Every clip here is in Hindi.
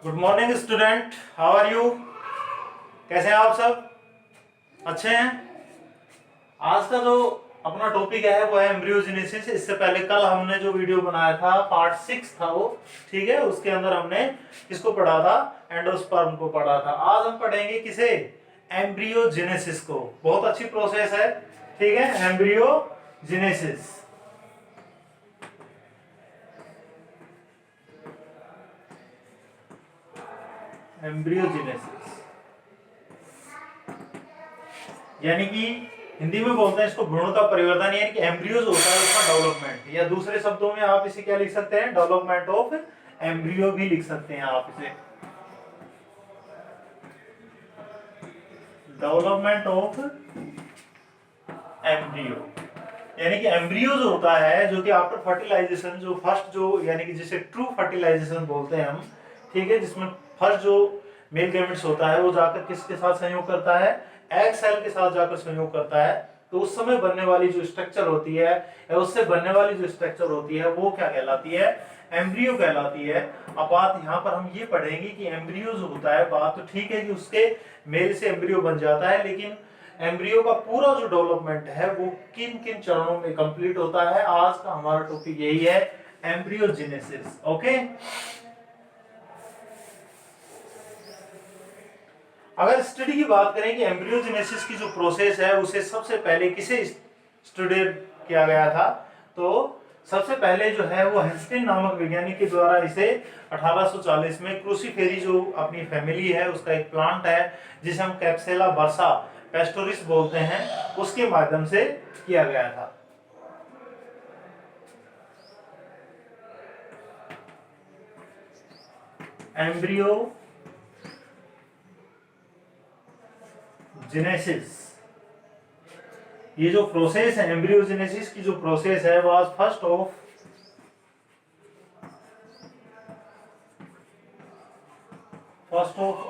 Good morning student, how are you. कैसे हैं आप सब? अच्छे हैं। आज का जो अपना टॉपिक है वो है एम्ब्रियोजेनेसिस। इससे पहले कल हमने जो वीडियो बनाया था पार्ट 6 था वो, ठीक है, उसके अंदर हमने किसको पढ़ा था? एंडोस्पर्म को पढ़ा था। आज हम पढ़ेंगे किसे? एम्ब्रियोजेनेसिस को। बहुत अच्छी प्रोसेस है, ठीक है, एम्ब्रियोजेनेसिस। एम्ब्रियोजेनेसिस यानी कि हिंदी में बोलते हैं इसको भ्रूण का परिवर्तन, यानी कि एम्ब्रियोज होता है उसका डेवलपमेंट, या दूसरे शब्दों में आप इसे क्या लिख सकते हैं? डेवलपमेंट ऑफ एम्ब्रियो भी लिख सकते हैं आप इसे। डेवलपमेंट ऑफ एम्ब्रियो यानी कि एम्ब्रियो जो होता है, जो कि आफ्टर फर्टिलाइजेशन, जो फर्स्ट जो यानी कि जिसे ट्रू फर्टिलाइजेशन बोलते हैं हम, ठीक है, जिसमें फर्स्ट जो मेल गैमेट्स होता है वो जाकर किसके साथ संयोग करता है? एग सेल के साथ जाकर संयोग करता है। तो उस समय बनने वाली जो स्ट्रक्चर होती है, या उससे बनने वाली जो स्ट्रक्चर होती है, वो क्या कहलाती है? एम्ब्रियो कहलाती है। अब बात यहाँ पर हम ये पढ़ेंगे कि एम्ब्रियो जो होता है, बात तो ठीक है कि उसके मेल से एम्ब्रियो बन जाता है, लेकिन एम्ब्रियो का पूरा जो डेवलपमेंट है वो किन किन चरणों में कंप्लीट होता है? आज का हमारा टॉपिक यही है, एम्ब्रियोजेनेसिस। ओके, अगर स्टडी की बात करें कि एम्ब्रियोजेनेसिस की जो प्रोसेस है उसे सबसे पहले किसे स्टडी किया गया था, तो सबसे पहले जो है वो हेंस्टिन नामक वैज्ञानिक के द्वारा इसे 1840 में क्रूसीफेरी जो अपनी फैमिली है उसका एक प्लांट है जिसे हम कैप्सेला बर्सा पेस्टोरिस बोलते हैं, उसके माध्यम से किया गया था। एम्ब्रियोजेनेसिस, ये जो प्रोसेस है एम्ब्रियोजेनेसिस की जो प्रोसेस है was first of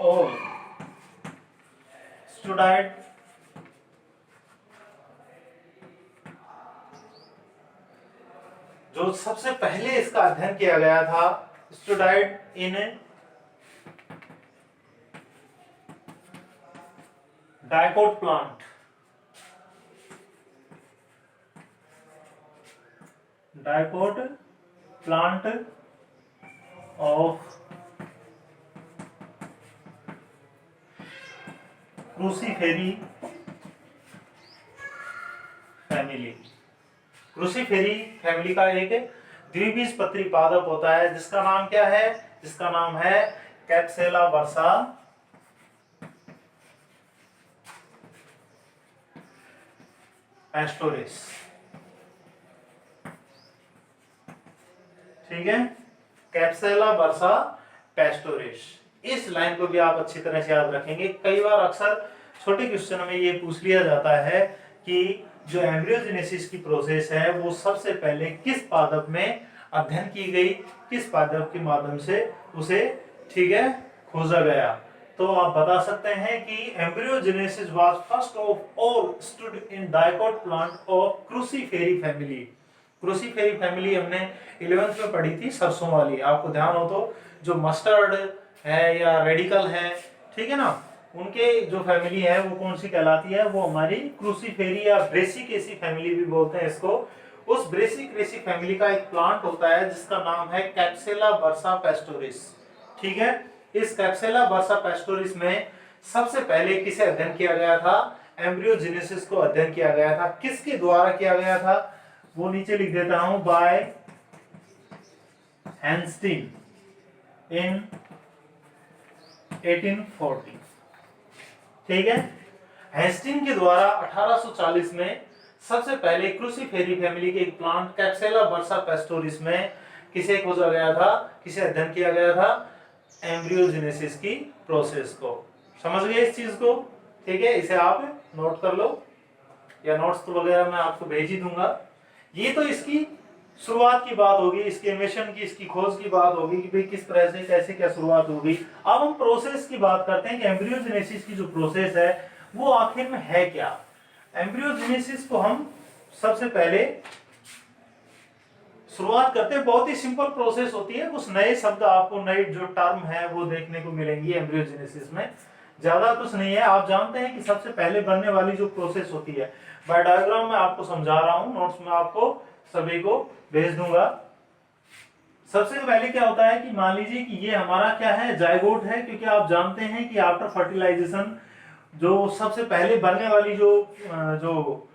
all student जो सबसे पहले इसका अध्ययन किया गया था, student in dicot plant. Dicot plant of Cruciferae family. Cruciferae family का एक द्विबीजपत्री पादप होता है जिसका नाम क्या है? जिसका नाम है कैप्सेला बर्सा पेस्टोरिस, ठीक है, कैप्सेला बर्सा पेस्टोरिस। इस लाइन को भी आप अच्छी तरह से याद रखेंगे। कई बार अक्सर छोटे क्वेश्चन में ये पूछ लिया जाता है कि जो एम्ब्रियोजेनेसिस की प्रोसेस है वो सबसे पहले किस पादप में अध्ययन की गई, किस पादप के माध्यम से उसे, ठीक है, खोजा गया। तो आप बता सकते हैं कि embryogenesis was first of all stood in dicot plant of Cruciferae family. Cruciferae family हमने 11th में पढ़ी थी, सरसों वाली, आपको ध्यान हो तो, जो मस्टर्ड है या रेडिकल है, ठीक है ना, उनके जो फैमिली है वो कौन सी कहलाती है? वो हमारी क्रूसीफेरी या ब्रेसिकेसी फैमिली भी बोलते हैं इसको। उस ब्रेसिकेसी फैमिली का एक प्लांट होता है जिसका नाम है कैप्सेला बर्सा पेस्टोरिस, ठीक है। इस कैप्सेला बर्सा पेस्टोरिस में सबसे पहले किसे अध्ययन किया गया था? एम्ब्रियोजेनेसिस को अध्ययन किया गया था। किसके द्वारा किया गया था? वो नीचे लिख देता हूं, बाय हेंस्टिन इन 1840, ठीक है। हेंस्टिन के द्वारा 1840 में सबसे पहले क्रूसीफेरी फैमिली के एक प्लांट कैप्सेला बर्सा पेस्टोरिस में किसे खोजा गया था, किसे अध्ययन किया गया था? एम्ब्रियोजेनेसिस की प्रोसेस को। समझ गए इस चीज को? ठीक है, इसे आप नोट कर लो, या नोट्स तो वगैरह मैं आपको भेज ही दूंगा। ये तो इसकी शुरुआत की बात होगी, इसके इन्वेंशन की, इसकी खोज की बात होगी कि भाई किस तरह से कैसे क्या शुरुआत होगी। अब हम प्रोसेस की बात करते हैं कि एम्ब्रियोजेनेसिस की जो प्रोसेस है वो आखिर में है क्या। एम्ब्रियोजेनेसिस को हम सबसे पहले शुरुआत करते हैं। बहुत ही सिंपल प्रोसेस होती है, कुछ नए शब्द आपको, नए जो टर्म है वो देखने को मिलेंगी एम्ब्रियोजेनेसिस में, ज्यादा कुछ नहीं है। आप जानते हैं कि सबसे पहले बनने वाली जो प्रोसेस होती है, बाय डायग्राम में आपको समझा रहा हूं, नोट्स में आपको सभी को भेज दूंगा। सबसे पहले क्या होता है कि मान लीजिए कि ये हमारा क्या है, जायगोट है, क्योंकि आप जानते हैं कि आफ्टर फर्टिलाइजेशन जो सबसे पहले बनने वाली जो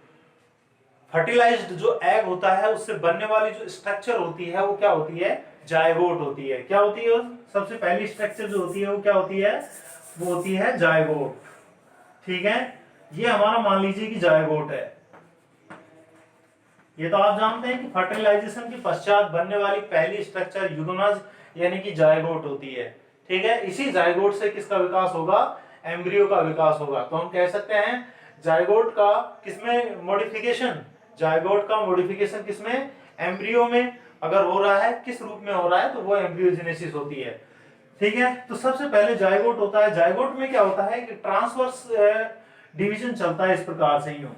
फर्टिलाइज्ड जो एग होता है उससे बनने वाली जो स्ट्रक्चर होती है वो क्या होती है, जायगोट होती है। क्या होती है, सबसे पहली स्ट्रक्चर जो होती है वो क्या होती है, वो होती है जायगोट। ठीक है, ये हमारा मान लीजिए कि जायगोट है। ये तो आप जानते हैं कि फर्टिलाइजेशन के पश्चात बनने वाली पहली स्ट्रक्चर यूगोनाज यानी कि जायगोट होती है। ठीक है, इसी जायगोट से किसका विकास होगा, एम्ब्रियो का विकास होगा। तो हम कह सकते हैं जायगोट का किसमें मॉडिफिकेशन, जायगोट का मॉडिफिकेशन किसमें, एम्ब्रियो में अगर हो रहा है, किस रूप में हो रहा है, तो वो एम्ब्रियोजेनेसिस होती है। ठीक है, तो सबसे पहले जायगोट होता है। जायगोट में क्या होता है कि ट्रांसवर्स डिवीजन चलता है इस प्रकार से, यूं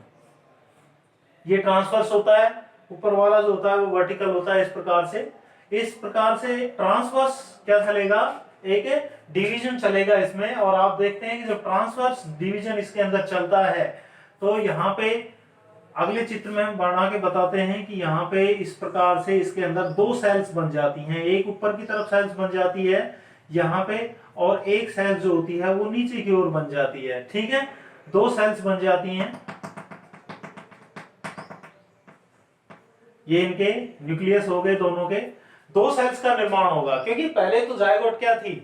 ये ट्रांसवर्स होता है, ऊपर वाला जो होता है वो वर्टिकल होता है, इस प्रकार से ट्रांसवर्स क्या चलेगा, एक डिवीजन चलेगा इसमें। और आप देखते हैं कि जब ट्रांसवर्स डिवीजन इसके अंदर चलता है तो यहाँ पे अगले चित्र में हम बना के बताते हैं कि यहाँ पे इस प्रकार से इसके अंदर दो सेल्स बन जाती हैं, एक ऊपर की तरफ सेल्स बन जाती है यहाँ पे, और एक सेल जो होती है वो नीचे की ओर बन जाती है। ठीक है, दो सेल्स बन जाती हैं, ये इनके न्यूक्लियस हो गए, दोनों के दो सेल्स का निर्माण होगा। क्योंकि पहले तो जायगोट क्या थी,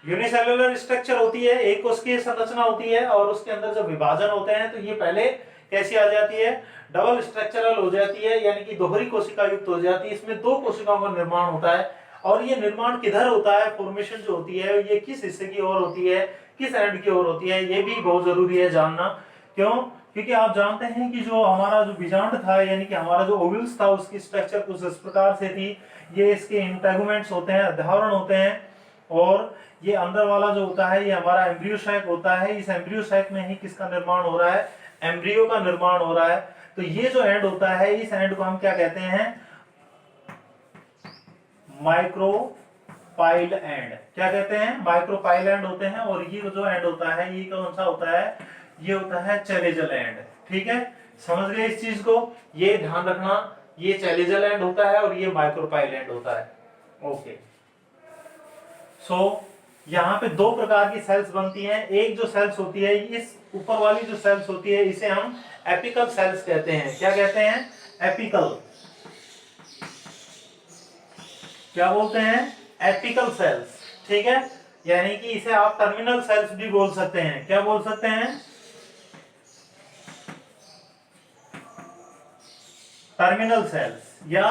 यूनिसेलुलर स्ट्रक्चर होती है, एक कोशिकीय संरचना होती है, और उसके अंदर जब विभाजन होते हैं तो ये पहले कैसी आ जाती है, डबल स्ट्रक्चरल हो जाती है, यानी कि दोहरी कोशिका युक्त हो जाती है। इसमें दो कोशिकाओं का निर्माण होता है, और ये निर्माण किधर होता है, फॉर्मेशन जो होती है ये किस हिस्से की ओर होती है, किस एंड की ओर होती है, ये भी बहुत जरूरी है जानना। क्यों, क्योंकि आप जानते हैं कि जो हमारा जो बीजांड था, यानी कि हमारा जो ओव्यूल्स था, उसकी स्ट्रक्चर कुछ इस प्रकार से थी। ये इसके इंटेगुमेंट्स होते हैं, अधावरण होते हैं, और ये अंदर वाला जो होता है ये हमारा एम्ब्रियो सैक होता है। इस एम्ब्रियो सैक में ही किसका निर्माण हो रहा है, एम्ब्रियो का निर्माण हो रहा है। तो ये जो एंड होता है, इस एंड को हम क्या कहते हैं, माइक्रोपाइल एंड। क्या कहते हैं, माइक्रोपाइल एंड होते हैं। और ये जो एंड होता है ये कौन सा होता है, ये होता है चैलेजल एंड। ठीक है, समझ गए इस चीज को, ये ध्यान रखना, ये चैलेजल एंड होता है और ये माइक्रोपाइल एंड होता है। ओके, सो यहाँ पे दो प्रकार की सेल्स बनती हैं। एक जो सेल्स होती है, इस ऊपर वाली जो सेल्स होती है इसे हम एपिकल सेल्स कहते हैं। क्या कहते हैं, एपिकल, क्या बोलते हैं, एपिकल सेल्स। ठीक है, यानी कि इसे आप टर्मिनल सेल्स भी बोल सकते हैं। क्या बोल सकते हैं, टर्मिनल सेल्स या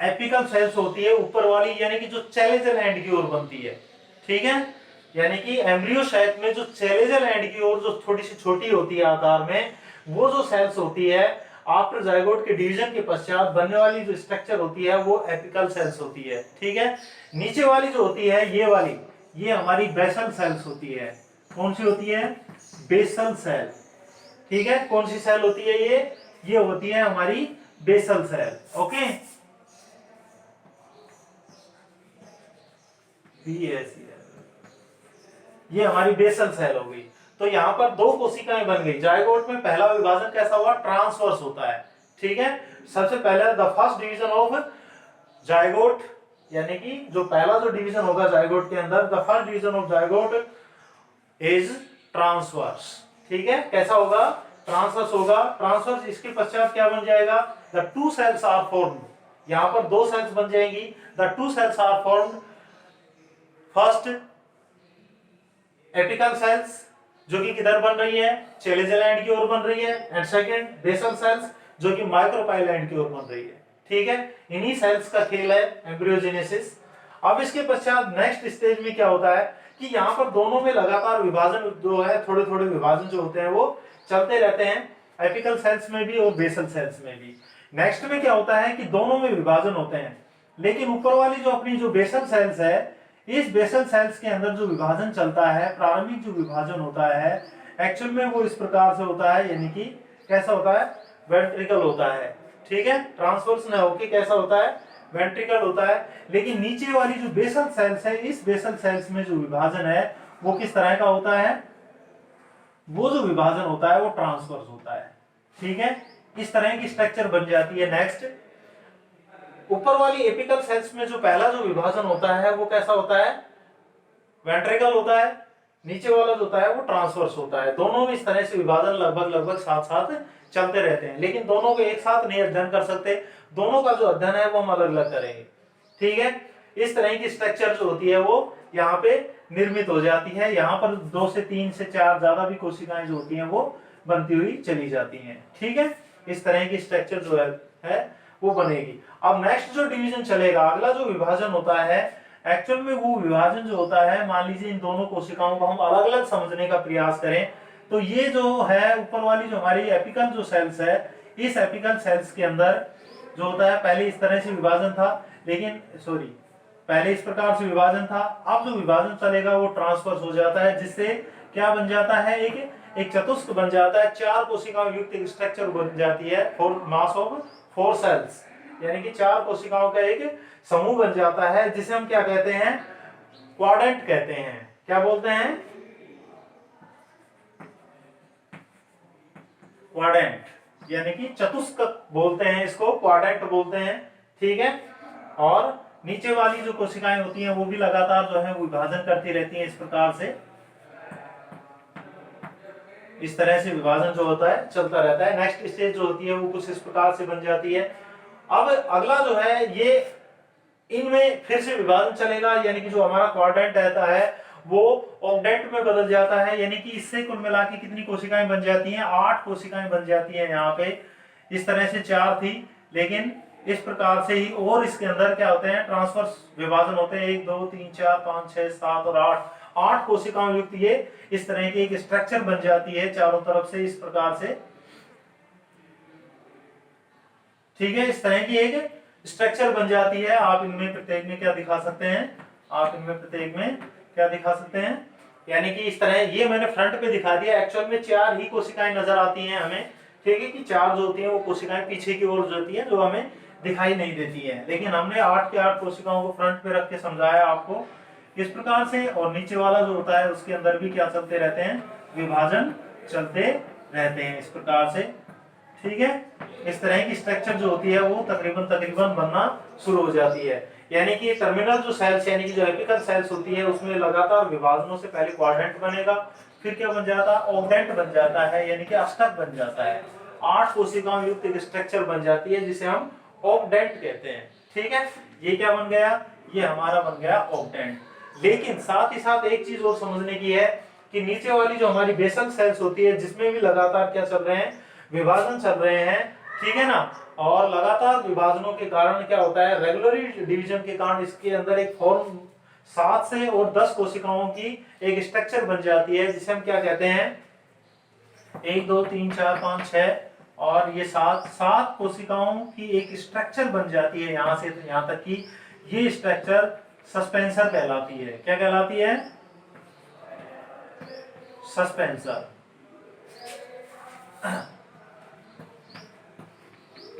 एपिकल सेल्स होती है ऊपर वाली, यानी कि जो चैलेजल एंड की ओर बनती है। ठीक है, यानी कि एम्ब्रियो सैक में जो चैलेजल एंड की ओर जो थोड़ी सी छोटी होती है आकार में, वो जो सेल्स होती है आफ्टर जायगोट के डिवीजन के पश्चात बनने वाली जो स्ट्रक्चर होती है वो एपिकल सेल्स होती है। ठीक है, नीचे वाली जो होती है ये वाली, ये हमारी बेसल सेल्स होती है। कौन सी होती है, बेसल सेल। ठीक है, कौन सी सेल होती है ये होती है हमारी बेसल सेल। ओके, ये हमारी बेसल सेल हो गई। तो यहाँ पर दो कोशिकाएं बन गई। जायगोट में पहला विभाजन कैसा हुआ, ट्रांसवर्स होता है। ठीक है, सबसे पहले the first division of zygote, यानी कि जो पहला जो डिवीजन होगा जायगोट के अंदर, the first division of zygote is transverse. ठीक है, कैसा होगा, ट्रांसवर्स होगा। ट्रांसवर्स, इसके पश्चात क्या बन जाएगा, the two cells are formed. यहाँ पर दो सेल्स बन जाएंगी, the two cells are formed. First apical cells जो कि किधर बन रही है, चैलेजल एंड की ओर बन रही है, एंड सेकंड बेसल सेल्स जो कि माइक्रोपाइल एंड की ओर बन रही है। ठीक है, इन्हीं सेल्स का खेल है एम्ब्रियोजेनेसिस। अब इसके पश्चात नेक्स्ट स्टेज में क्या होता है कि यहाँ पर दोनों में लगातार विभाजन जो है, थोड़े थोड़े विभाजन जो होते हैं वो चलते रहते हैं, एपिकल सेल्स में भी और बेसल सेल्स में भी। नेक्स्ट में क्या होता है कि दोनों में विभाजन होते हैं, लेकिन ऊपर वाली जो अपनी जो बेसल सेल्स है, इस बेसल सेल्स के अंदर जो विभाजन चलता है, प्रारंभिक जो विभाजन होता है, एक्चुअल में वो इस प्रकार से होता है, यानी कि कैसा होता है, वेंट्रिकल होता है। ठीक है, ट्रांसवर्स न होके कैसा होता है, वेंट्रिकल होता है। लेकिन नीचे वाली जो बेसल सेल्स है, इस बेसल सेल्स में जो विभाजन है वो किस तरह का होता है, वो जो विभाजन होता है वो ट्रांसवर्स होता है। ठीक है, इस तरह की स्ट्रक्चर बन जाती है। नेक्स्ट, ऊपर वाली एपिकल सेल्स में जो पहला जो विभाजन होता है वो कैसा होता है, वेंट्रिकल होता है। नीचे वाला जो होता है वो ट्रांसवर्स होता है। दोनों में इस तरह से विभाजन लगभग साथ साथ चलते रहते हैं, लेकिन दोनों को एक साथ नहीं अध्ययन कर सकते, दोनों का जो अध्ययन है वो हम अलग अलग करेंगे। ठीक है, इस तरह की स्ट्रक्चर जो होती है वो यहाँ पे निर्मित हो जाती है। यहाँ पर 2 से 3 से 4 ज्यादा भी कोशिकाएं जो होती हैं वो बनती हुई चली जाती हैं। ठीक है, इस तरह की स्ट्रक्चर जो है वो बनेगी। अब नेक्स्ट जो डिवीजन चलेगा, अगला जो विभाजन होता है, एक्चुअल में वो विभाजन जो होता है, मान लीजिए इन दोनों कोशिकाओं को हम अलग अलग समझने का प्रयास करें तो ये जो है ऊपर वाली जो हमारी एपिकल जो सेल्स है, इस एपिकल सेल्स के अंदर जो होता है, पहले इस तरह से विभाजन था, लेकिन पहले इस प्रकार से विभाजन था, अब जो विभाजन चलेगा वो ट्रांसवर्स हो जाता है, जिससे क्या बन जाता है, एक चतुष्क बन जाता है, 4 कोशिकाओं युक्त एक स्ट्रक्चर बन जाती है, मास ऑफ 4 सेल्स, यानी कि 4 कोशिकाओं का एक समूह बन जाता है, जिसे हम क्या कहते हैं, क्वाड्रेंट कहते हैं। क्या बोलते हैं, क्वाड्रेंट, यानी कि चतुष्क बोलते हैं इसको, क्वाड्रेंट बोलते हैं। ठीक है, और नीचे वाली जो कोशिकाएं होती हैं वो भी लगातार जो है विभाजन करती रहती हैं, इस प्रकार से, इस तरह से विभाजन जो होता है चलता रहता है। नेक्स्ट स्टेज जो होती है वो कुछ इस प्रकार से बन जाती है। अब अगला जो है, ये इनमें फिर से विभाजन चलेगा, यानी कि जो हमारा क्वाड्रेंट रहता है वो ऑक्टेंट में बदल जाता है, यानी कि इससे कुल मिला के कितनी कोशिकाएं बन जाती हैं, 8 कोशिकाएं बन जाती हैं। यहाँ पे इस तरह से 4 थी, लेकिन इस प्रकार से ही, और इसके अंदर क्या होते हैं, ट्रांसवर्स विभाजन होते हैं, 1 2 3 4 5 6 7 और 8 कोशिकाओं युक्त ये इस तरह की एक स्ट्रक्चर बन जाती है चारों तरफ से, इस प्रकार से। ठीक है, इस तरह की एक स्ट्रक्चर बन जाती है। आप इनमें प्रत्येक में क्या दिखा सकते हैं, आप इनमें प्रत्येक में क्या दिखा सकते हैं, यानी कि इस तरह, ये मैंने फ्रंट पे दिखा दिया, एक्चुअल में 4 ही कोशिकाएं नजर आती हैं हमें। ठीक है, कि 4 जो होती हैं वो कोशिकाएं पीछे की ओर जो होती हैं, जो हमें दिखाई नहीं देती है, लेकिन हमने 8 के 8 कोशिकाओं को फ्रंट पे रख के समझाया आपको इस प्रकार से। और नीचे वाला जो होता है उसके अंदर भी क्या चलते रहते हैं, विभाजन चलते रहते हैं, इस प्रकार से। ठीक है, इस तरह की स्ट्रक्चर जो होती है वो तकरीबन बनना शुरू हो जाती है, यानी कि टर्मिनल जो सेल्स, यानी कि जो एपिकल सेल्स होती है उसमें लगातार विभाजनों से पहले क्वाड्रेंट बनेगा, फिर क्या बन जाता है, ऑक्टेंट बन जाता है, यानी कि अष्टक बन जाता है, 8 कोशिकाओं युक्त एक स्ट्रक्चर बन जाती है, जिसे हम ऑक्टेंट कहते हैं। ठीक है, ये क्या बन गया, ये हमारा बन गया ऑक्टेंट। लेकिन साथ ही साथ एक चीज और समझने की है कि नीचे वाली जो हमारी बेसल सेल्स होती है, जिसमें भी लगातार क्या चल रहे हैं, विभाजन चल रहे हैं। ठीक है ना, और लगातार विभाजनों के कारण क्या होता है, रेगुलर डिवीजन के कारण इसके अंदर एक फॉर्म 7 से और 10 कोशिकाओं की एक स्ट्रक्चर बन जाती है, जिसे हम क्या कहते हैं, 1 2 3 4 5 6 और ये 7 कोशिकाओं की एक स्ट्रक्चर बन जाती है, यहां से यहां तक कि ये स्ट्रक्चर सस्पेंसर कहलाती है। क्या कहलाती है, सस्पेंसर।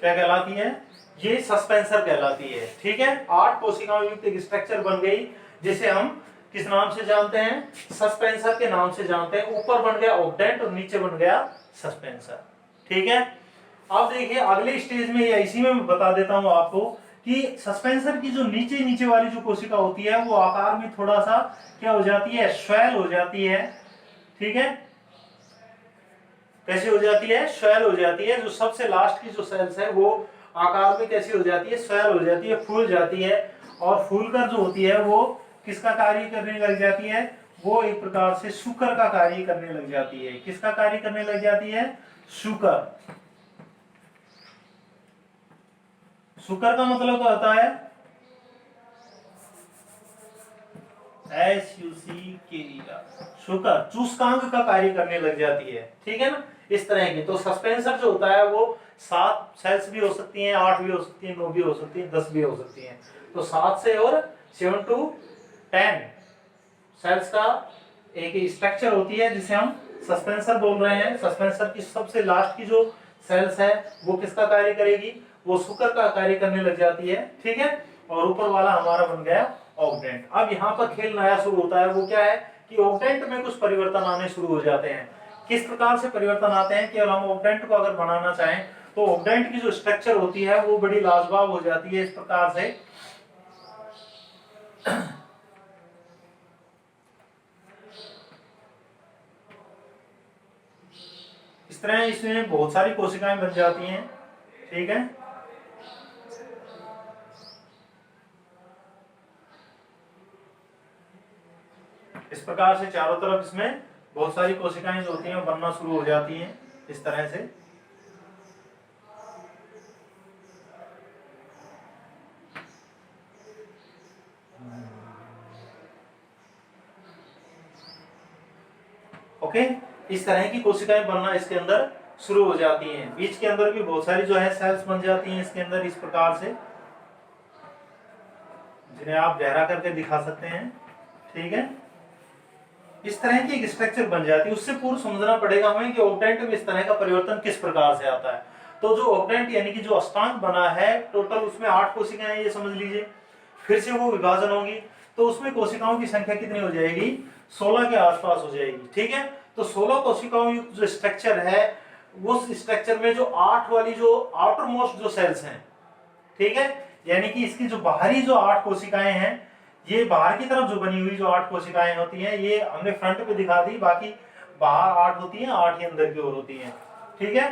क्या कहलाती है, ये सस्पेंसर कहलाती है। ठीक है, 8 कोशिकाओं युक्त एक स्ट्रक्चर बन गई, जिसे हम किस नाम से जानते हैं, सस्पेंसर के नाम से जानते हैं। ऊपर बन गया ऑक्टेंट और नीचे बन गया सस्पेंसर। ठीक है, अब देखिए अगले स्टेज में, या इसी में मैं बता देता हूं आपको कि सस्पेंसर की जो नीचे वाली जो कोशिका होती है वो आकार में थोड़ा सा क्या हो जाती है, स्वेल हो जाती है। ठीक है, कैसी हो जाती है, स्वेल हो जाती है। जो सबसे लास्ट की जो सेल्स है वो आकार में कैसी हो जाती है, स्वेल हो जाती है, फूल जाती है, और फूलकर जो होती है वो किसका कार्य करने लग जाती है, वो एक प्रकार से शुकर का कार्य करने लग जाती है। किसका कार्य करने लग जाती है, शुकर। शुकर का मतलब क्या होता है, शुकर, चूसकांक का कार्य करने लग जाती है। ठीक है ना, इस तरह की। तो सस्पेंसर जो होता है वो 7 सेल्स भी हो सकती हैं, 8 भी हो सकती हैं, 9 भी हो सकती हैं, 10 भी हो सकती हैं। तो 7 से और 7 to 10 सेल्स का एक स्ट्रक्चर होती है, जिसे हम सस्पेंसर बोल रहे हैं। सस्पेंसर की सबसे लास्ट की जो सेल्स है वो किसका कार्य करेगी, वो शुक्र का कार्य करने लग जाती है, ठीक है, और ऊपर वाला हमारा बन गया ऑक्टेंट। अब यहाँ पर खेल नया शुरू होता है, वो क्या है कि ऑक्टेंट में कुछ परिवर्तन आने शुरू हो जाते हैं। किस प्रकार से परिवर्तन आते हैं कि हम ऑक्टेंट को अगर बनाना चाहें तो ऑक्टेंट की जो स्ट्रक्चर होती है वो बड़ी लाजवाब हो जाती है। इस प्रकार से इस तरह इसमें बहुत सारी कोशिकाएं बन जाती हैं, ठीक है। इस प्रकार से चारों तरफ इसमें बहुत सारी कोशिकाएं जो होती हैं वो बनना शुरू हो जाती हैं इस तरह से। ओके, इस तरह की कोशिकाएं बनना इसके अंदर शुरू हो जाती हैं। बीच के अंदर भी बहुत सारी जो है सेल्स बन जाती हैं इसके अंदर इस प्रकार से, जिन्हें आप गहरा करके दिखा सकते हैं, ठीक है। इस तरह की एक स्ट्रक्चर बन जाती है। उससे पूर्व समझना पड़ेगा हमें कि ऑक्टेंट में इस तरह का परिवर्तन किस प्रकार से आता है। तो जो ऑक्टेंट यानी कि जो अष्टांग बना है, टोटल उसमें 8 कोशिकाएं, ये समझ लीजिए। फिर से वो विभाजन होगी तो उसमें कोशिकाओं की संख्या कितनी हो जाएगी, 16 के आसपास हो जाएगी, ठीक है। तो 16 कोशिकाओं युक्त जो स्ट्रक्चर है, उस स्ट्रक्चर में जो 8 वाली जो आउटर मोस्ट जो सेल्स हैं, ठीक है, यानी कि इसकी जो बाहरी जो 8 कोशिकाएं हैं, ये बाहर की तरफ जो बनी हुई जो 8 कोशिकाएं होती हैं, ये हमने फ्रंट पे दिखा दी, बाकी बाहर 8 होती हैं, 8 ही अंदर की ओर होती हैं, ठीक है।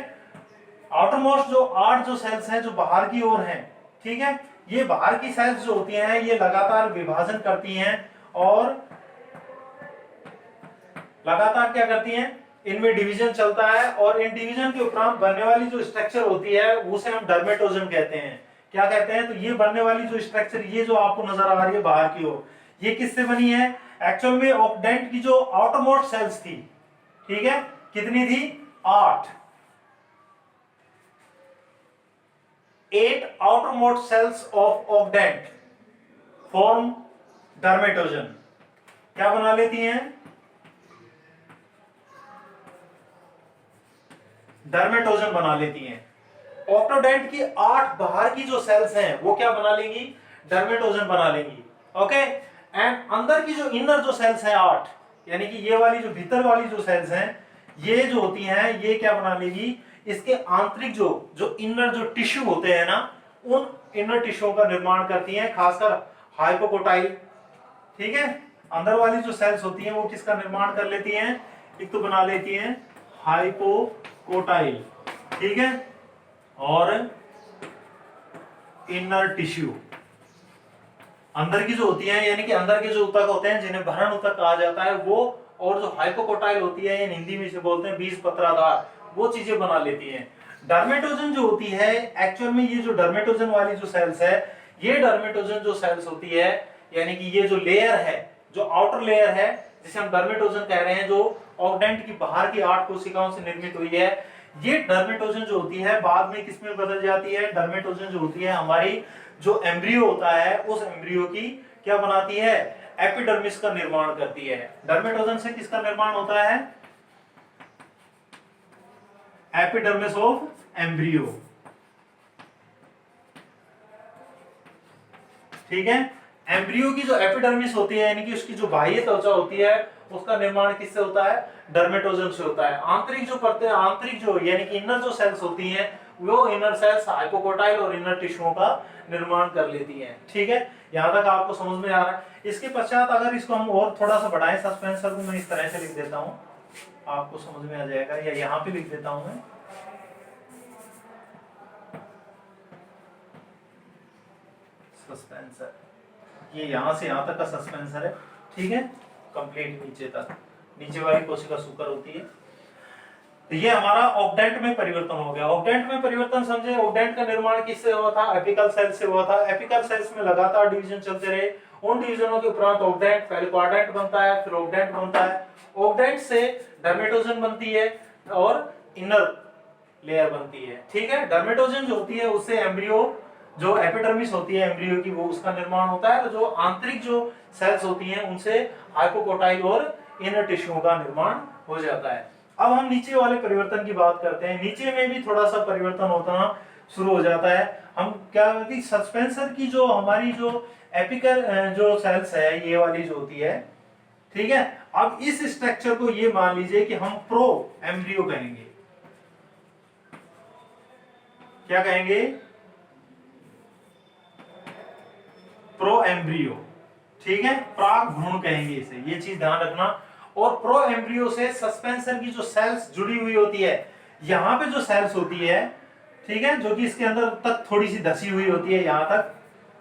आउटर मोस्ट जो 8 जो सेल्स हैं जो बाहर की ओर हैं, ठीक है, ये बाहर की सेल्स जो होती हैं ये लगातार विभाजन करती हैं और लगातार क्या करती हैं, इनमें डिवीजन चलता है, और इन डिवीजन के उपरांत बनने वाली जो स्ट्रक्चर होती है उसे हम डर्मेटोजन कहते हैं। क्या कहते हैं, तो ये बनने वाली जो स्ट्रक्चर, ये जो आपको नजर आ रही है बाहर की ओर, ये किससे बनी है, एक्चुअल में ऑक्टेंट की जो आउटर मोस्ट सेल्स थी, ठीक है, कितनी थी, 8 outermost cells of octant form dermatogen। क्या बना लेती हैं, डर्मेटोजन बना लेती हैं। ऑक्टोडेंट की 8 बाहर की जो सेल्स हैं वो क्या बना लेंगी, डर्मेटोजन बना लेंगी, ओके। एंड अंदर की जो इनर जो सेल्स हैं 8, यानी कि ये वाली जो भीतर वाली जो सेल्स हैं, ये जो होती हैं ये क्या बना लेगी, इसके आंतरिक जो इनर जो टिश्यू होते हैं ना, उन इनर टिश्यू का निर्माण करती हैं, खासकर हाइपोकोटाइल, ठीक है। अंदर वाली जो सेल्स होती हैं वो किसका निर्माण कर लेती हैं, एक तो बना लेती हैं हाइपोकोटाइल, ठीक है, और इनर टिश्यू अंदर की जो होती है, यानी कि अंदर के जो ऊतक होते हैं जिन्हें भरण ऊतक कहा जाता है वो, और जो हाइपोकोटाइल होती है हिंदी में इसे बोलते हैं बीज पत्राधार, वो चीजें बना लेती हैं। डर्मेटोजन जो होती है, एक्चुअल में ये जो डर्मेटोजन वाली जो सेल्स है, ये डर्मेटोजन जो सेल्स होती है, यानी कि ये जो लेयर है, जो आउटर लेयर है जिसे हम डर्मेटोजन कह रहे हैं, जो ऑक्टेंट की बाहर की 8 कोशिकाओं से निर्मित हुई है, ये डर्मेटोजन जो होती है बाद में किसमें बदल जाती है, डर्मेटोजन जो होती है हमारी जो एम्ब्रियो होता है उस एम्ब्रियो की क्या बनाती है, एपिडर्मिस का निर्माण करती है। डर्मेटोजन से किसका निर्माण होता है, एपिडर्मिस ऑफ एम्ब्रियो, ठीक है। एम्ब्रियो की जो एपिडर्मिस होती है, यानी कि उसकी जो बाह्य त्वचा होती है, उसका निर्माण किससे होता है, डर्मेटोजन से होता है। आंतरिक जो परतें, आंतरिक जो यानी कि इनर जो सेल्स होती हैं, वो इनर सेल्स हाइपोकोटाइल और इनर टिश्यूओं का निर्माण कर लेती हैं, ठीक है। यहां तक आपको समझ में आ रहा है। इसके पश्चात अगर इसको हम और थोड़ा सा बढ़ाएं, सस्पेंसर को मैं इस तरह से लिख देता हूं, आपको समझ में आ जाएगा, या यहां पे लिख देता हूं मैं, सस्पेंसर, ये यहां से यहां तक का सस्पेंसर है, ठीक है, कंप्लीट नीचे तक, नीचे वाली कोशिका सूकर होती है। तो ये हमारा ऑक्टेंट में परिवर्तन हो गया। ऑक्टेंट में परिवर्तन समझे, ऑक्टेंट का निर्माण किससे हुआ था, एपिकल सेल से हुआ था। एपिकल सेल्स में लगातार डिवीजन चलते रहे, उन डिवीजनों के उपरांत ऑक्टेंट, पहले क्वाड्रेंट बनता है, फिर ऑक्टेंट बनता है, ऑक्टेंट से डर्मेटोजन बनती है और इनर लेयर बनती है, ठीक है। डर्मेटोजन जो होती है उससे एम्ब्रियो, जो एपिडर्मिस होती है एम्ब्रियो की, वो उसका निर्माण होता है। तो जो आंतरिक जो सेल्स होती हैं उनसे हाइपोकोटाइल और इनर टिश्यू का निर्माण हो जाता है। अब हम नीचे वाले परिवर्तन की बात करते हैं। नीचे में भी थोड़ा सा परिवर्तन होता शुरू हो जाता है। हम क्या करते हैं, सस्पेंसर की जो हमारी जो एपिकल जो सेल्स है ये वाली जो होती है, ठीक है। अब इस स्ट्रक्चर को ये मान लीजिए कि हम प्रो एम्ब्रियो कहेंगे। क्या कहेंगे? प्रो एम्ब्रियो, ठीक है, प्राग भ्रूण कहेंगे इसे, ये चीज ध्यान रखना। और प्रो एम्ब्रियो से सस्पेंसर की जो सेल्स जुड़ी हुई होती है, यहां पे जो सेल्स होती है, ठीक है, जो कि इसके अंदर तक थोड़ी सी धसी हुई होती है यहां तक,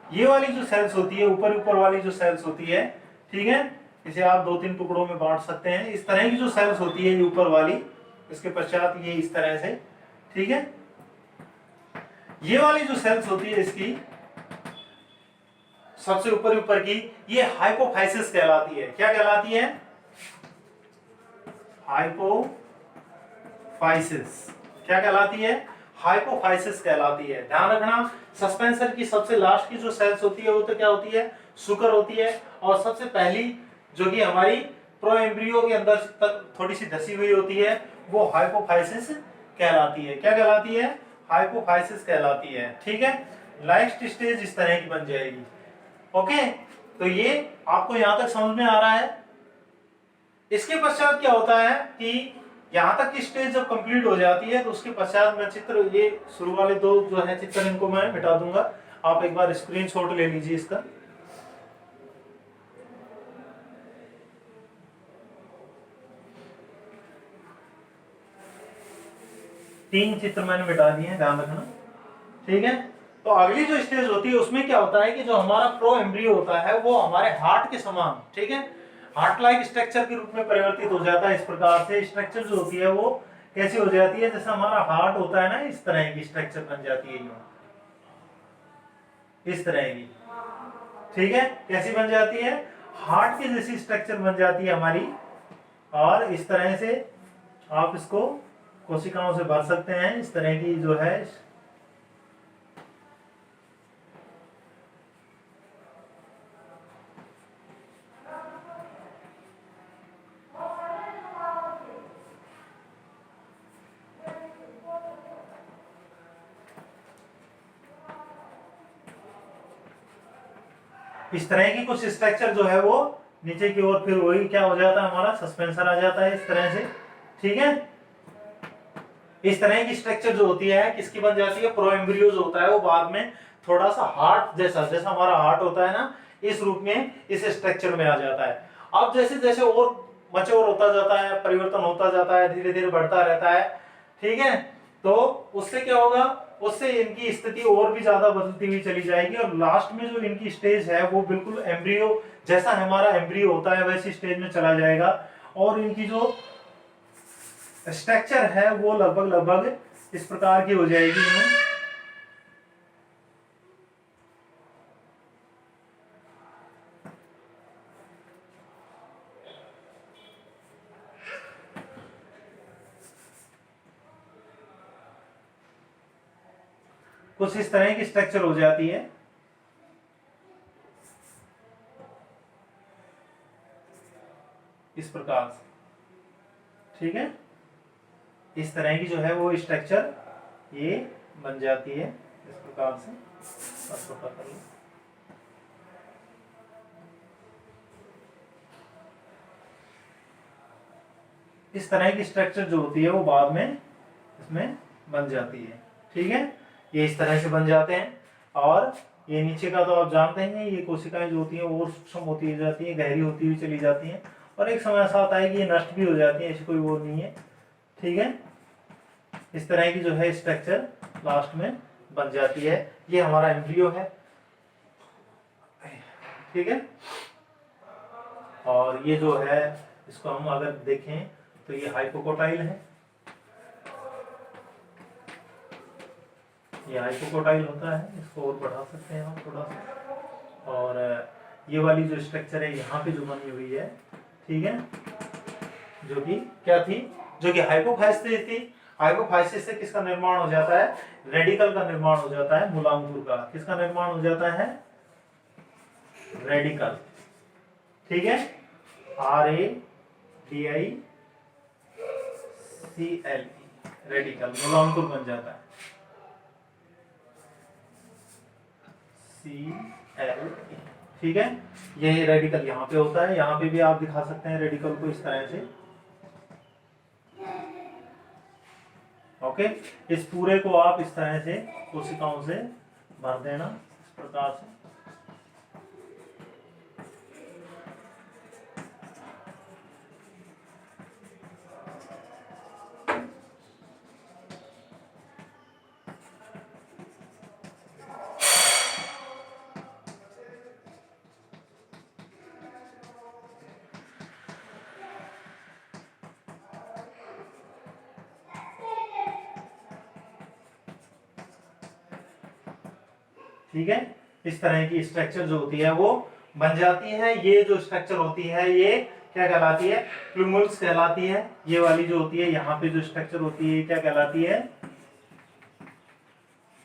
ये वाली जो सेल्स होती है, ऊपर ऊपर वाली जो सेल्स होती है, ठीक है, इसे आप 2-3 टुकड़ों में बांट सकते हैं। इस तरह की जो सेल्स होती है ये ऊपर वाली, इसके पश्चात ये इस तरह से, ठीक है। ये वाली जो सेल्स होती है इसकी सबसे ऊपर ऊपर की, ये हाइपोफाइसिस कहलाती है। क्या कहलाती है? हाइपोफाइसिस। क्या कहलाती है? हाइपोफाइसिस कहलाती है। ध्यान रखना, सस्पेंसर की सबसे लास्ट की जो सेल्स होती है वो तो क्या होती है? सुकर होती है। और सबसे पहली जो कि हमारी प्रो एम्ब्रियो के अंदर तक थोड़ी सी धसी हुई होती है वो हाइपोफाइसिस कहलाती है। क्या कहलाती है? हाइपोफाइसिस कहलाती है, ठीक है। लास्ट स्टेज इस तरह की बन जाएगी। ओके, तो ये आपको यहां तक समझ में आ रहा है। इसके पश्चात क्या होता है कि यहां तक की स्टेज जब कंप्लीट हो जाती है तो उसके पश्चात मैं चित्र, ये शुरू वाले दो जो है चित्र, इनको मैं मिटा दूंगा। आप एक बार स्क्रीनशॉट ले लीजिए इसका। तीन चित्र मैंने मिटा दिए हैं, ध्यान रखना, ठीक है। तो अगली जो स्टेज होती है उसमें क्या होता है कि जो हमारा प्रो एम्ब्रियो होता है वो हमारे हार्ट के समान, ठीक है, हार्ट लाइक स्ट्रक्चर के रूप में परिवर्तित हो जाता है। इस प्रकार से स्ट्रक्चर जो होती है वो कैसी हो जाती है, जैसे हमारा हार्ट होता है ना, इस तरह की स्ट्रक्चर बन जाती है, इस तरह की, ठीक है। कैसी बन जाती है? हार्ट की जैसी स्ट्रक्चर बन जाती है हमारी। और इस तरह से आप इसको कोशिकाओं से भर सकते हैं, इस तरह की जो है। इस तरह की कुछ स्ट्रक्चर जो है वो नीचे की ओर, फिर वही क्या हो जाता है, हमारा सस्पेंसर आ जाता है इस तरह से, ठीक है। इस तरह की स्ट्रक्चर जो होती है किसकी बन जाती है? प्रो एम्ब्रियो जो होता है वो बाद में थोड़ा सा हार्ट जैसा, जैसा हमारा हार्ट होता है ना, इस रूप में इस स्ट्रक्चर में आ जाता है। अब जैसे जैसे और मैच्योर होता जाता है, परिवर्तन होता जाता है, धीरे धीरे बढ़ता रहता है, ठीक है। तो उससे क्या होगा? उससे इनकी स्थिति और भी ज्यादा बदलती हुई चली जाएगी और लास्ट में जो इनकी स्टेज है वो बिल्कुल एम्ब्रियो जैसा हमारा एम्ब्रियो होता है वैसी स्टेज में चला जाएगा। और इनकी जो स्ट्रक्चर है वो लगभग लगभग इस प्रकार की हो जाएगी। कुछ इस तरह की स्ट्रक्चर हो जाती है, इस प्रकार से, ठीक है। इस तरह की जो है वो स्ट्रक्चर ये बन जाती है इस प्रकार से। छोटा कर लो। इस तरह की स्ट्रक्चर जो होती है वो बाद में इसमें बन जाती है, ठीक है। ये इस तरह से बन जाते हैं। और ये नीचे का तो आप जानते हैं, ये कोशिकाएं जो होती हैं वो सूक्ष्म होती जाती है, गहरी होती हुई चली जाती हैं और एक समय ऐसा आता है कि ये नष्ट भी हो जाती है, ऐसी कोई वो नहीं है, ठीक है। इस तरह की जो है स्ट्रक्चर लास्ट में बन जाती है। ये हमारा एम्ब्रियो है, ठीक है। और ये जो है इसको हम अगर देखें तो ये हाइपोकोटाइल है, ये हाइपोकोटाइल होता है। इसको और बढ़ा सकते हैं हम थोड़ा सा। और ये वाली जो स्ट्रक्चर है यहाँ पे जो बनी हुई है, ठीक है, जो कि क्या थी, जो कि हाइपोफाइसिस थी। हाइपोफाइसिस से किसका निर्माण हो जाता है? रेडिकल का निर्माण हो जाता है, मूलांकुर का। किसका निर्माण हो जाता है? रेडिकल, ठीक है, RADICLE, रेडिकल, मूलांकुर बन जाता है। Cl, ठीक है। ये रेडिकल यहाँ पे होता है, यहाँ पे भी आप दिखा सकते हैं रेडिकल को इस तरह से। ओके, इस पूरे को आप इस तरह से कोशिकाओं से भर देना इस प्रकार से। ठीक है, इस तरह की स्ट्रक्चर जो होती है वो बन जाती है। ये जो स्ट्रक्चर होती है ये क्या कहलाती है? प्लूमुल्स कहलाती है। ये वाली जो होती है यहाँ पे जो स्ट्रक्चर होती है क्या कहलाती है?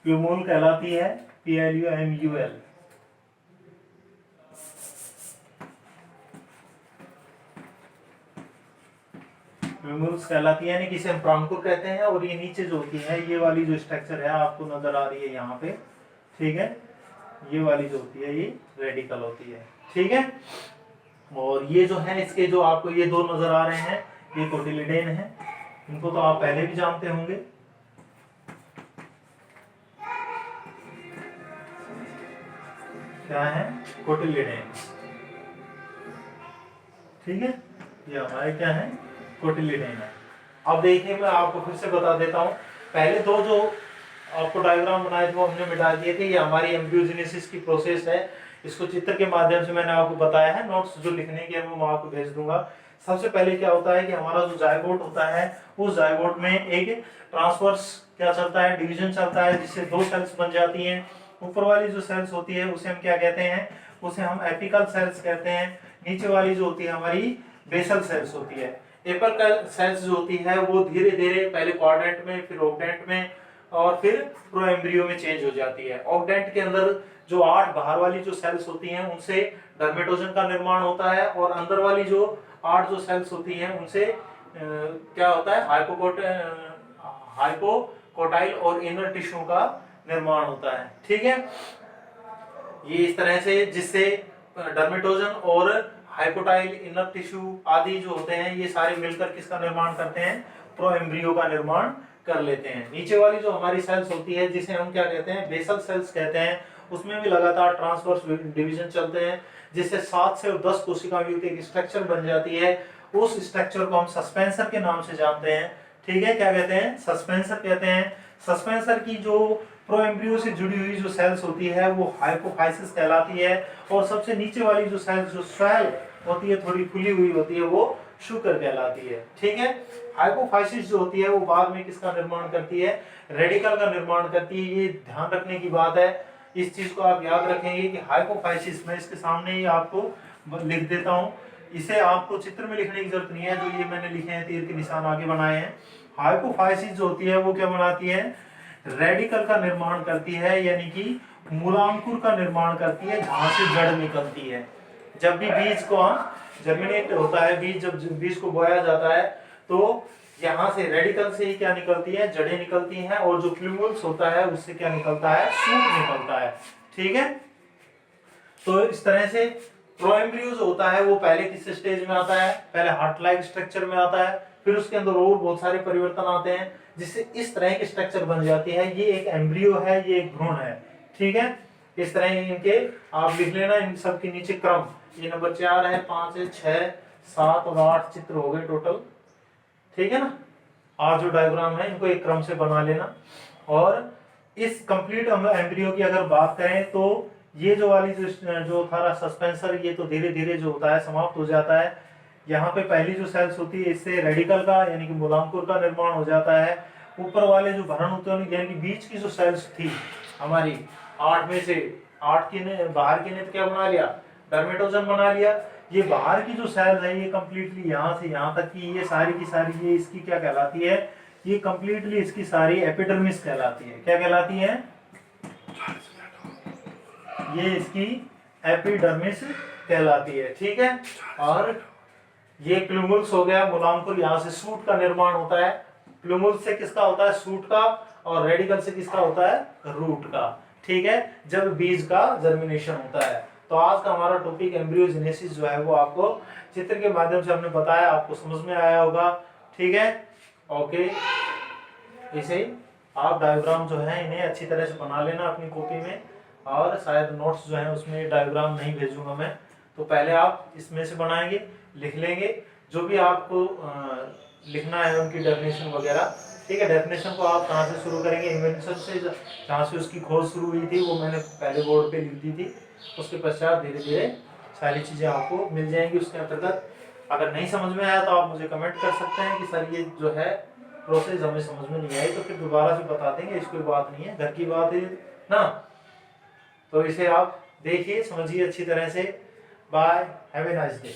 प्लूमुल कहलाती है, PLUMUL। प्लूमुल्स कहलाती है, यानी कि इसे हम प्रांकुर कहते हैं। और ये नीचे जो होती है ये वाली जो स्ट्रक्चर है आपको नजर आ रही है यहाँ पे, ठीक है, ये वाली जो होती है ये रेडिकल होती है, ठीक है। और ये जो है इसके जो आपको ये दो नजर आ रहे हैं ये कोटिलिडेन है, इनको तो आप पहले भी जानते होंगे। क्या है? कोटिलिडेन, ठीक है, ये हमारे क्या है? कोटिलिडेन है। अब देखिए मैं आपको फिर से बता देता हूँ, पहले दो जो आपको डायग्राम बनाए थे वो हमने मिटा दिए थे। ये हमारी एम्ब्रियोजेनेसिस की प्रोसेस है, इसको चित्र के माध्यम से मैंने आपको बताया है। नोट्स जो लिखने के वो मैं आपको भेज दूंगा। सबसे पहले क्या होता है कि हमारा जो जायगोट होता है उस जायगोट में एक ट्रांसवर्स क्या चलता है? डिवीजन चलता है, जिससे दो सेल्स बन जाती हैं। ऊपर वाली जो सेल्स होती है उसे हम क्या कहते हैं? उसे हम एपिकल सेल्स कहते हैं। नीचे वाली जो होती है हमारी बेसल सेल्स होती है। एपिकल सेल्स जो होती है वो धीरे धीरे पहले क्वाड्रेंट में, फिर ऑक्टेंट में और फिर प्रोएम्ब्रियो में चेंज हो जाती है। ऑक्टेंट के अंदर जो 8 बाहर वाली जो सेल्स होती हैं उनसे डर्मेटोजन का निर्माण होता है, और अंदर वाली जो 8 जो सेल्स होती हैं उनसे क्या होता है? हाइपोकोटाइल और इनर टिश्यू का निर्माण होता है, ठीक है। ये इस तरह से, जिससे डर्मेटोजन और हाइपोटाइल, इनर टिश्यू आदि जो होते हैं ये सारे मिलकर किसका निर्माण करते हैं? प्रोएम्ब्रियो का निर्माण कर लेते हैं। नीचे वाली जो हमारी सेल्स होती है जिसे हम क्या कहते हैं? बेसल सेल्स कहते हैं। उसमें भी लगातार ट्रांसवर्स डिवीजन चलते हैं, जिससे 7 से 10 कोशिकाओं युक्त एक स्ट्रक्चर बन जाती है। उस स्ट्रक्चर को हम सस्पेंसर के नाम से जानते हैं, ठीक है। क्या कहते हैं? सस्पेंसर कहते हैं। सस्पेंसर की जो प्रोएम्ब्रियो से जुड़ी हुई जो सेल्स होती है वो हाइपोफाइसिस कहलाती है, और सबसे नीचे वाली जो सेल्स जो स्वेल होती है, थोड़ी फुली हुई होती है, वो शुगर कहलाती है, ठीक है। हाइपोफाइसिस जो होती है वो बाद में किसका निर्माण करती है? रेडिकल का निर्माण करती है। ये ध्यान रखने की बात है, इस चीज को आप याद रखेंगे कि हाइपोफाइसिस, मैं इसके सामने ही आपको लिख देता हूँ, इसे आपको चित्र में लिखने की जरूरत नहीं है, जो ये मैंने लिखे हैं तीर के निशान आगे बनाए हैं। हाइपोफाइसिस जो होती है वो क्या बनाती है? रेडिकल का निर्माण करती है, यानी कि मूलांकुर का निर्माण करती है, जहां से जड़ निकलती है। जब भी बीज को जर्मिनेट होता है, बीज जब बीज को बोया जाता है तो यहाँ से रेडिकल से ही क्या निकलती है? जड़ें निकलती हैं, और जो प्लूमुल्स होता है उससे क्या निकलता है? सूट निकलता है, ठीक है। तो इस तरह से प्रोएम्ब्रियो जो होता है वो पहले किस स्टेज में आता है? पहले हार्ट लाइक स्ट्रक्चर में आता है, फिर उसके अंदर और बहुत सारे परिवर्तन आते हैं जिससे इस तरह की स्ट्रक्चर बन जाती है। ये एक एम्ब्रियो है, ये एक भ्रूण है, ठीक है। इस तरह इनके आप लिख लेना, इन सब के नीचे क्रम, ये नंबर 4 है, 5 है, 6, 7 और 8 चित्र हो गए टोटल, ठीक है ना। 8 जो डायग्राम है इनको एक क्रम से बना लेना। और इस कंप्लीट एम्ब्रियो की अगर बात करें तो ये जो वाली जो था सस्पेंसर, ये तो धीरे धीरे जो होता है समाप्त हो जाता है। यहाँ पे पहली जो सेल्स होती है इससे रेडिकल का यानी कि मूलांकुर का निर्माण हो जाता है। ऊपर वाले जो भरण होते हैं यानी कि बीच की जो सेल्स थी हमारी 8 में से 8 की ने बाहर की ने तो क्या बना लिया? डर्मेटोजन बना लिया। ये बाहर की जो सेल है ये कंप्लीटली यहाँ से यहाँ तक की ये सारी की सारी ये इसकी क्या कहलाती है? ये कंप्लीटली इसकी सारी एपिडर्मिस कहलाती है। क्या कहलाती है? ये इसकी एपिडर्मिस कहलाती है, ठीक है। और ये प्लूमुल्स हो गया, मूलांकुर, यहाँ से सूट का निर्माण होता है। प्लूमुल्स से किसका होता है? सूट का, और रेडिकल से किसका होता है? रूट का, ठीक है, जब बीज का जर्मिनेशन होता है। तो आज का हमारा टॉपिक एम्ब्रियोजेनेसिस जो है वो आपको चित्र के माध्यम से हमने बताया, आपको समझ में आया होगा। ठीक है, ओके। इसे ही आप डायग्राम जो है इन्हें अच्छी तरह से बना लेना अपनी कॉपी में, और शायद नोट्स जो है उसमें डायग्राम नहीं भेजूंगा मैं, तो पहले आप इसमें से बनाएंगे, लिख लेंगे जो भी आपको लिखना है उनकी डेफिनेशन वगैरह। ठीक है, डेफिनेशन को आप कहाँ से शुरू करेंगे, इन्वेंशन से, जहाँ से उसकी खोज शुरू हुई थी वो मैंने पहले बोर्ड पे लिख दी थी। उसके पश्चात धीरे धीरे सारी चीज़ें आपको मिल जाएंगी उसके अंतर्गत। अगर नहीं समझ में आया तो आप मुझे कमेंट कर सकते हैं कि सर ये जो है प्रोसेस हमें समझ में नहीं आई, तो फिर दोबारा से बता देंगे, इसकी कोई बात नहीं है, घर की बात है ना। तो इसे आप देखिए, समझिए अच्छी तरह से। Bye, have a nice day.